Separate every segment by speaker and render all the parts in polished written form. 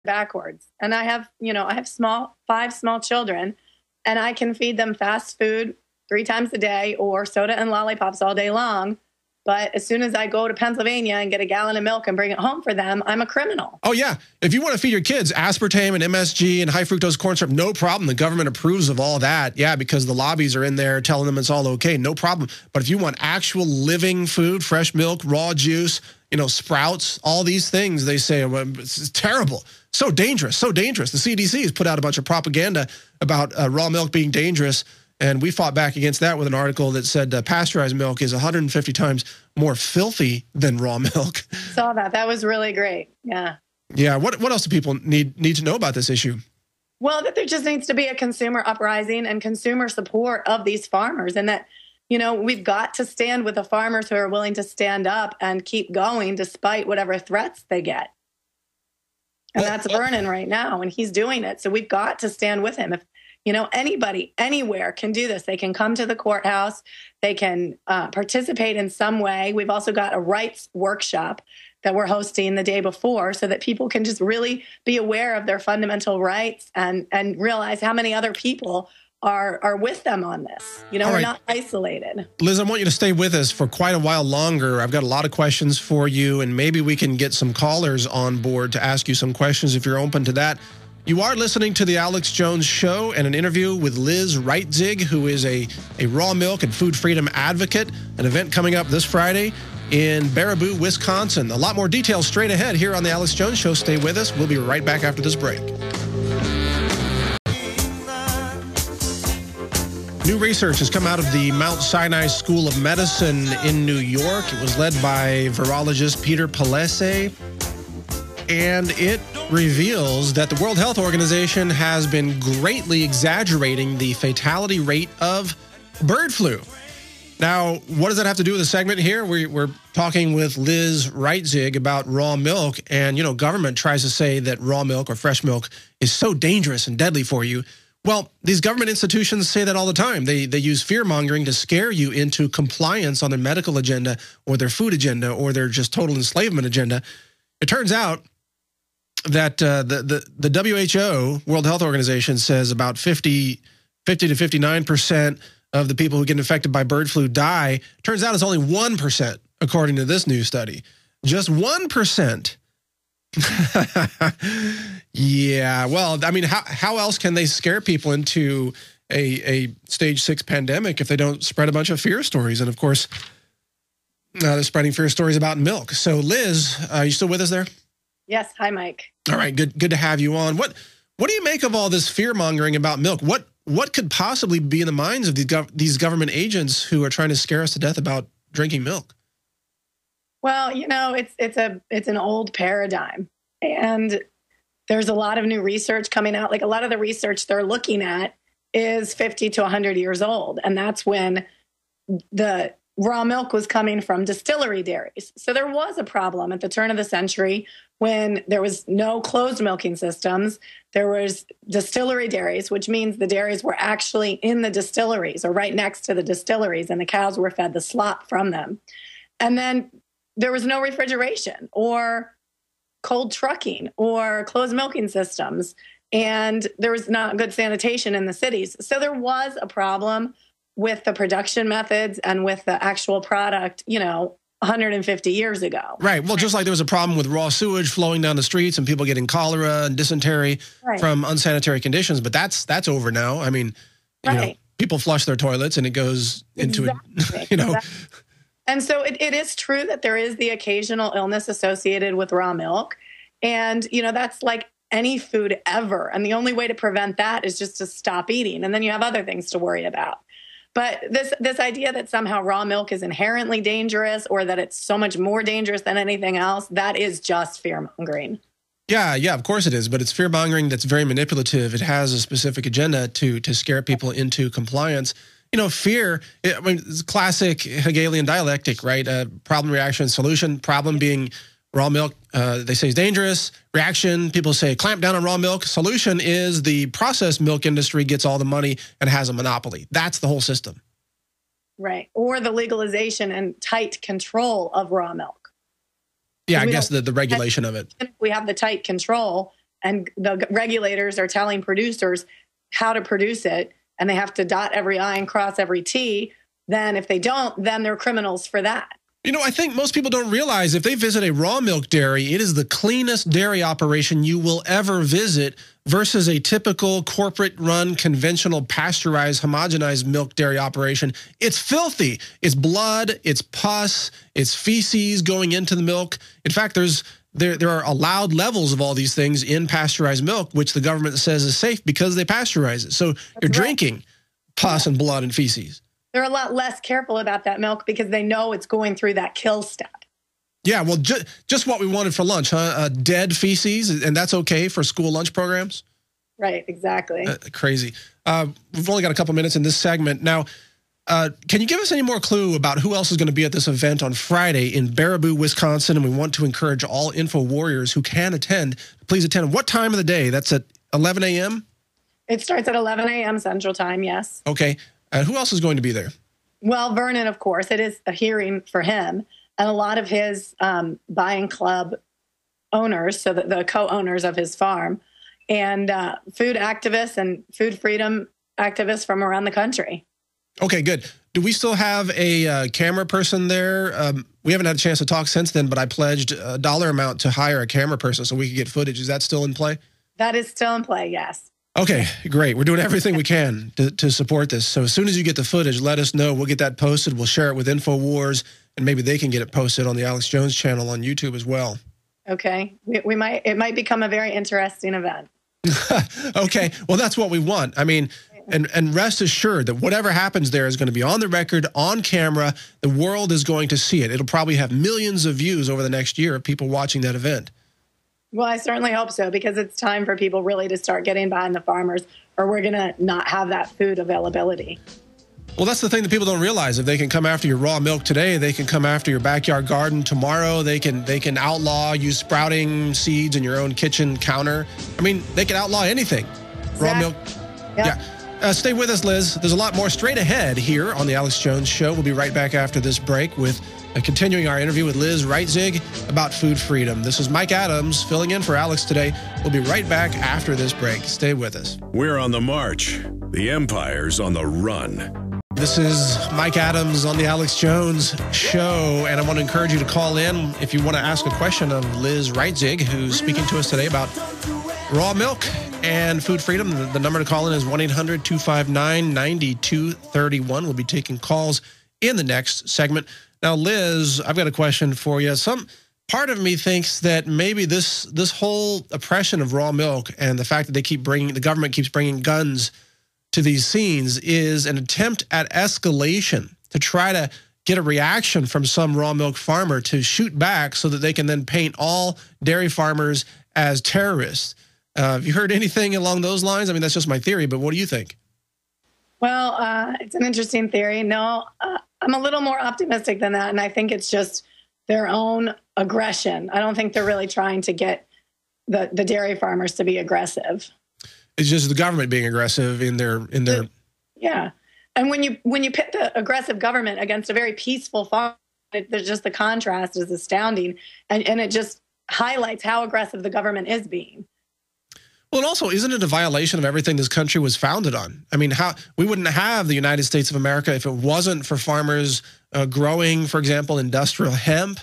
Speaker 1: backwards. And I have, I have five small children, and I can feed them fast food 3 times a day or soda and lollipops all day long. But as soon as I go to Pennsylvania and get a gallon of milk and bring it home for them, I'm a criminal.
Speaker 2: Oh, yeah. If you want to feed your kids aspartame and MSG and high fructose corn syrup, no problem. The government approves of all that. Yeah, because the lobbies are in there telling them it's all okay. No problem. But if you want actual living food, fresh milk, raw juice, sprouts, all these things, they say, well, it's terrible. So dangerous, so dangerous. The CDC has put out a bunch of propaganda about raw milk being dangerous. And we fought back against that with an article that said pasteurized milk is 150 times more filthy than raw milk.
Speaker 1: Saw that. That was really great. Yeah.
Speaker 2: Yeah. What else do people need to know about this issue?
Speaker 1: Well, that there just needs to be a consumer uprising and consumer support of these farmers, and that, we've got to stand with the farmers who are willing to stand up and keep going despite whatever threats they get. And that's Vernon right now, and he's doing it. So we've got to stand with him. If anybody, anywhere can do this. They can come to the courthouse. They can participate in some way. We've also got a rights workshop that we're hosting the day before so that people can just really be aware of their fundamental rights and realize how many other people are with them on this. We're not isolated.
Speaker 2: Liz, I want you to stay with us for quite a while longer. I've got a lot of questions for you, and maybe we can get some callers on board to ask you some questions if you're open to that. You are listening to The Alex Jones Show and an interview with Liz Reitzig, who is a raw milk and food freedom advocate, an event coming up this Friday in Baraboo, Wisconsin. A lot more details straight ahead here on The Alex Jones Show. Stay with us. We'll be right back after this break. New research has come out of the Mount Sinai School of Medicine in New York. It was led by virologist Peter Palese, and it reveals that the World Health Organization has been greatly exaggerating the fatality rate of bird flu. Now, what does that have to do with the segment here? We're talking with Liz Reitzig about raw milk, and, government tries to say that raw milk or fresh milk is so dangerous and deadly for you. Well, these government institutions say that all the time. They use fear-mongering to scare you into compliance on their medical agenda or their food agenda or their just total enslavement agenda. It turns out that the WHO, World Health Organization, says about 50 to 59% of the people who get infected by bird flu die. Turns out it's only 1%, according to this new study. Just 1%. Yeah, well, I mean, how else can they scare people into a stage 6 pandemic if they don't spread a bunch of fear stories? And of course, they're spreading fear stories about milk. So, Liz, are you still with us there?
Speaker 1: Yes. Hi, Mike.
Speaker 2: All right. Good to have you on. What do you make of all this fear mongering about milk? What could possibly be in the minds of these government agents who are trying to scare us to death about drinking milk?
Speaker 1: Well, it's an old paradigm, and there's a lot of new research coming out. Like, a lot of the research they're looking at is 50 to 100 years old, and that's when the raw milk was coming from distillery dairies. So there was a problem at the turn of the century when there was no closed milking systems. There was distillery dairies, which means the dairies were actually in the distilleries or right next to the distilleries, and the cows were fed the slop from them. And then there was no refrigeration or cold trucking or closed milking systems, and there was not good sanitation in the cities. So there was a problem with the production methods and with the actual product, 150 years ago.
Speaker 2: Right. Well, just like there was a problem with raw sewage flowing down the streets and people getting cholera and dysentery from unsanitary conditions, but that's over now. I mean, people flush their toilets and it goes into Exactly.
Speaker 1: And so it is true that there is the occasional illness associated with raw milk. And, that's like any food ever. And the only way to prevent that is just to stop eating. And then you have other things to worry about. But this idea that somehow raw milk is inherently dangerous or that it's so much more dangerous than anything else, that is just fear-mongering.
Speaker 2: Yeah, of course it is. But it's fear-mongering that's very manipulative. It has a specific agenda to scare people into compliance. Fear, it's classic Hegelian dialectic, right? Problem, reaction, solution. Problem being raw milk, they say is dangerous. Reaction, people say clamp down on raw milk. Solution is the processed milk industry gets all the money and has a monopoly. That's the whole system.
Speaker 1: Right. Or the legalization and tight control of raw milk.
Speaker 2: Yeah, I guess the regulation of it.
Speaker 1: If we have the tight control, and the regulators are telling producers how to produce it, and they have to dot every I and cross every T, then if they don't, then they're criminals for that.
Speaker 2: You know, I think most people don't realize if they visit a raw milk dairy, it is the cleanest dairy operation you will ever visit versus a typical corporate-run, conventional, pasteurized, homogenized milk dairy operation. It's filthy. It's blood, it's pus, it's feces going into the milk. In fact, there are allowed levels of all these things in pasteurized milk, which the government says is safe because they pasteurize it. So you're drinking pus and blood and feces.
Speaker 1: They're a lot less careful about that milk because they know it's going through that kill step.
Speaker 2: Yeah, well, just what we wanted for lunch, huh? Dead feces, and that's okay for school lunch programs?
Speaker 1: Right, exactly.
Speaker 2: Crazy. We've only got a couple minutes in this segment. Now, can you give us any more clue about who else is going to be at this event on Friday in Baraboo, Wisconsin? And we want to encourage all Info Warriors who can attend, please attend. What time of the day? That's at 11 a.m.?
Speaker 1: It starts at 11 a.m. Central Time, yes.
Speaker 2: Okay. Who else is going to be there?
Speaker 1: Well, Vernon, of course. It is a hearing for him. And a lot of his buying club owners, so the co-owners of his farm, and food activists and food freedom activists from around the country.
Speaker 2: Okay, good. Do we still have a camera person there? We haven't had a chance to talk since then, but I pledged a dollar amount to hire a camera person so we could get footage. Is that still in play?
Speaker 1: That is still in play, yes.
Speaker 2: Okay, great. We're doing everything we can to support this. So as soon as you get the footage, let us know. We'll get that posted. We'll share it with Infowars, and maybe they can get it posted on the Alex Jones channel on YouTube as well.
Speaker 1: Okay. It might become a very interesting event.
Speaker 2: Okay. Well, that's what we want. I mean, and rest assured that whatever happens there is going to be on the record, on camera. The world is going to see it. It'll probably have millions of views over the next year of people watching that event.
Speaker 1: Well, I certainly hope so, because it's time for people really to start getting behind the farmers, or we're going to not have that food availability.
Speaker 2: Well, that's the thing that people don't realize. If they can come after your raw milk today, they can come after your backyard garden tomorrow. They can outlaw you sprouting seeds in your own kitchen counter. I mean, they can outlaw anything. Exactly. Raw milk. Yep. Yeah. Stay with us, Liz. There's a lot more straight ahead here on the Alex Jones Show. We'll be right back after this break with continuing our interview with Liz Reitzig about food freedom. This is Mike Adams filling in for Alex today. We'll be right back after this break. Stay with us.
Speaker 3: We're on the march. The empire's on the run.
Speaker 2: This is Mike Adams on the Alex Jones Show, and I want to encourage you to call in if you want to ask a question of Liz Reitzig, who's speaking to us today about raw milk and food freedom. The number to call in is 1-800-259-9231. We'll be taking calls in the next segment. Now, Liz, I've got a question for you. Some part of me thinks that maybe this whole oppression of raw milk and the fact that the government keeps bringing guns to these scenes is an attempt at escalation to try to get a reaction from some raw milk farmer to shoot back so that they can then paint all dairy farmers as terrorists. Have you heard anything along those lines? I mean, that's just my theory, but what do you think?
Speaker 1: Well, it's an interesting theory. No, I'm a little more optimistic than that, and I think it's just their own aggression. I don't think they're really trying to get the dairy farmers to be aggressive.
Speaker 2: It's just the government being aggressive in their.
Speaker 1: Yeah, and when you pit the aggressive government against a very peaceful farm, there's just the contrast is astounding, and it just highlights how aggressive the government is being.
Speaker 2: Well, and also, isn't it a violation of everything this country was founded on? I mean, we wouldn't have the United States of America if it wasn't for farmers growing, for example, industrial hemp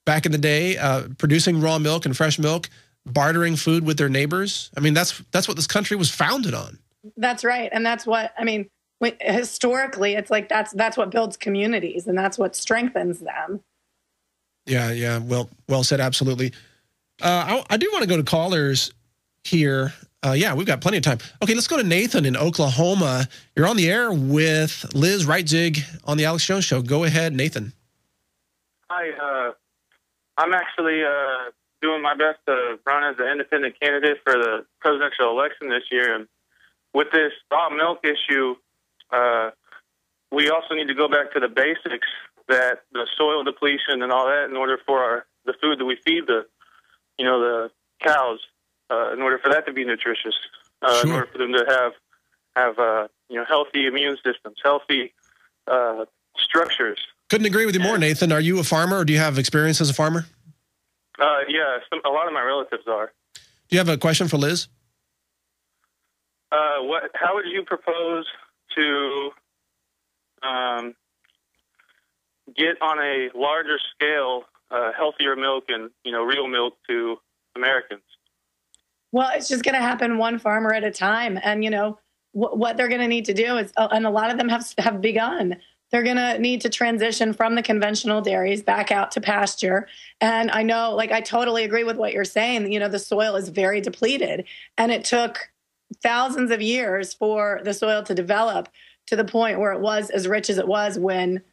Speaker 2: back in the day, producing raw milk and fresh milk, bartering food with their neighbors. I mean, that's what this country was founded on. That's
Speaker 1: right, and that's what I mean. Historically, it's like that's what builds communities, and that's what strengthens them.
Speaker 2: Yeah. Well said. Absolutely. I do want to go to callers here. Yeah, we've got plenty of time. Okay, let's go to Nathan in Oklahoma. You're on the air with Liz Reitzig on the Alex Jones Show. Go ahead, Nathan.
Speaker 4: Hi, I'm actually doing my best to run as an independent candidate for the presidential election this year. And with this raw milk issue, we also need to go back to the basics, that the soil depletion and all that, in order for the food that we feed the cows, in order for that to be nutritious,
Speaker 2: Sure.
Speaker 4: in order for them to have healthy immune systems, healthy structures.
Speaker 2: Couldn't agree with you more, Nathan. Are you a farmer, or do you have experience as a farmer?
Speaker 4: Yeah, a lot of my relatives are.
Speaker 2: Do you have a question for Liz?
Speaker 4: How would you propose to get on a larger scale healthier milk and real milk to Americans?
Speaker 1: Well, it's just going to happen one farmer at a time. And, what they're going to need to do is, and a lot of them have begun, they're going to need to transition from the conventional dairies back out to pasture. And I know, I totally agree with what you're saying. The soil is very depleted. And it took thousands of years for the soil to develop to the point where it was as rich as it was when,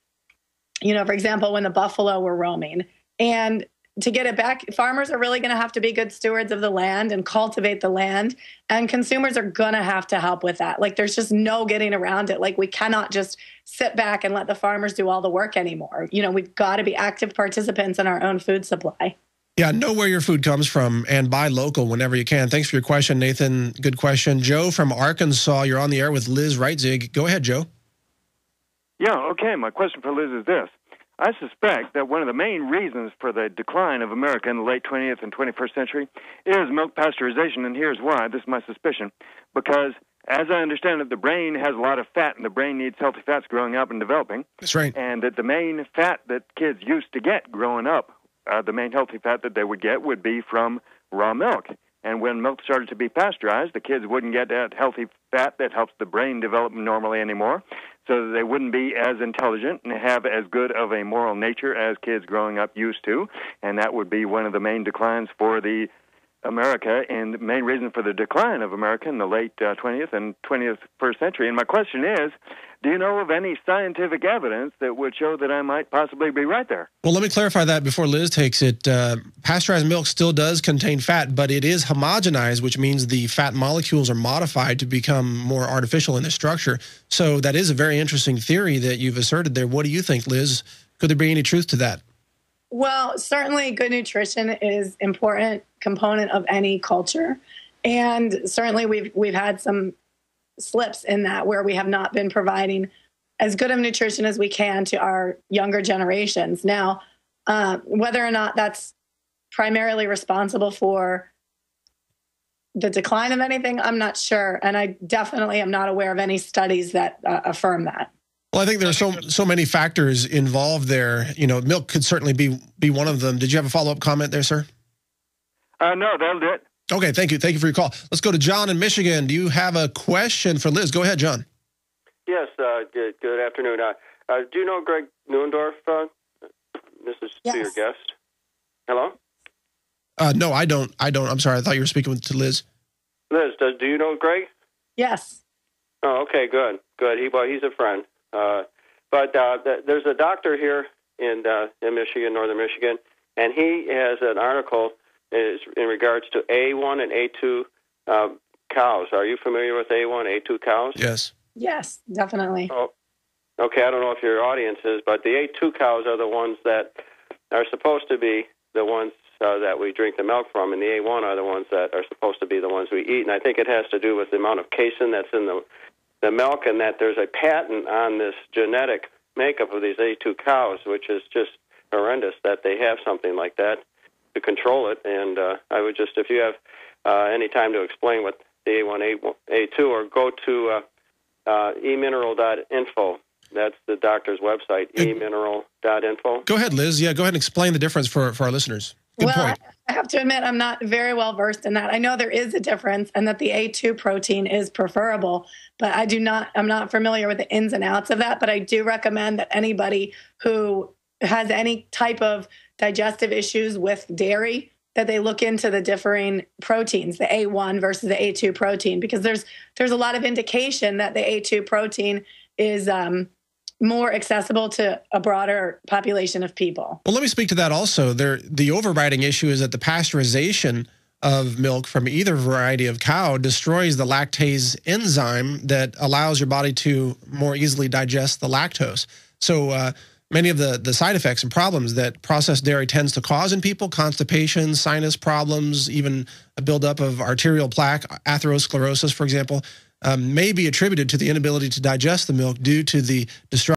Speaker 1: for example, when the buffalo were roaming. And to get it back, farmers are really going to have to be good stewards of the land and cultivate the land. And consumers are going to have to help with that. There's just no getting around it. We cannot just sit back and let the farmers do all the work anymore. We've got to be active participants in our own food supply.
Speaker 2: Yeah, know where your food comes from and buy local whenever you can. Thanks for your question, Nathan. Good question. Joe from Arkansas, you're on the air with Liz Reitzig. Go ahead, Joe.
Speaker 5: Yeah, okay. My question for Liz is this. I suspect that one of the main reasons for the decline of America in the late 20th and 21st century is milk pasteurization, and here's why. This is my suspicion. Because, as I understand it, the brain has a lot of fat, and the brain needs healthy fats growing up and developing.
Speaker 2: That's right.
Speaker 5: And that the main fat that kids used to get growing up, the main healthy fat that they would get would be from raw milk. And when milk started to be pasteurized, the kids wouldn't get that healthy fat that helps the brain develop normally anymore, so that they wouldn't be as intelligent and have as good of a moral nature as kids growing up used to. And that would be one of the main declines for the America and the main reason for the decline of America in the late 20th and 21st century. And my question is, do you know of any scientific evidence that would show that I might possibly be right there?
Speaker 2: Well, let me clarify that before Liz takes it. Pasteurized milk still does contain fat, but it is homogenized, which means the fat molecules are modified to become more artificial in their structure. So that is a very interesting theory that you've asserted there. What do you think, Liz? Could there be any truth to that?
Speaker 1: Well, certainly good nutrition is an important component of any culture. And certainly we've had some slips in that where we have not been providing as good of nutrition as we can to our younger generations. Now, whether or not that's primarily responsible for the decline of anything, I'm not sure. And I definitely am not aware of any studies that affirm that.
Speaker 2: Well, I think there's so many factors involved there. Milk could certainly be one of them. Did you have a follow-up comment there, sir?
Speaker 5: No, that'll do it.
Speaker 2: Okay, thank you. Thank you for your call. Let's go to John in Michigan. Do you have a question for Liz? Go ahead, John.
Speaker 6: Yes, good afternoon. Do you know Greg Neuendorf? This is
Speaker 1: yes.
Speaker 6: Your guest. Hello?
Speaker 2: No, I don't. I'm sorry. I thought you were speaking to Liz.
Speaker 6: Liz, do you know Greg?
Speaker 1: Yes.
Speaker 6: Oh, okay, good. He's a friend. But there's a doctor here in Michigan, northern Michigan, and he has an article in regards to A1 and A2 cows. Are you familiar with A1, A2 cows?
Speaker 2: Yes.
Speaker 1: Yes, definitely.
Speaker 6: Oh, okay. I don't know if your audience is, but the A2 cows are the ones that are supposed to be the ones that we drink the milk from, and the A1 are the ones that are supposed to be the ones we eat. And I think it has to do with the amount of casein that's in the milk, and that there's a patent on this genetic makeup of these A2 cows, which is just horrendous that they have something like that to control it. And I would just, if you have any time to explain what the A1, A2, or go to emineral.info. That's the doctor's website, emineral.info.
Speaker 2: Go ahead, Liz. Yeah, go ahead and explain the difference for our listeners. Good point.
Speaker 1: I have to admit, I'm not very well versed in that. I know there is a difference and that the A2 protein is preferable, but I'm not familiar with the ins and outs of that. But I do recommend that anybody who has any type of digestive issues with dairy, that they look into the differing proteins, the A1 versus the A2 protein, because there's a lot of indication that the A2 protein is more accessible to a broader population of people.
Speaker 2: Well, let me speak to that also. The overriding issue is that the pasteurization of milk from either variety of cow destroys the lactase enzyme that allows your body to more easily digest the lactose. So many of the side effects and problems that processed dairy tends to cause in people, constipation, sinus problems, even a buildup of arterial plaque, atherosclerosis, for example, may be attributed to the inability to digest the milk due to the destruction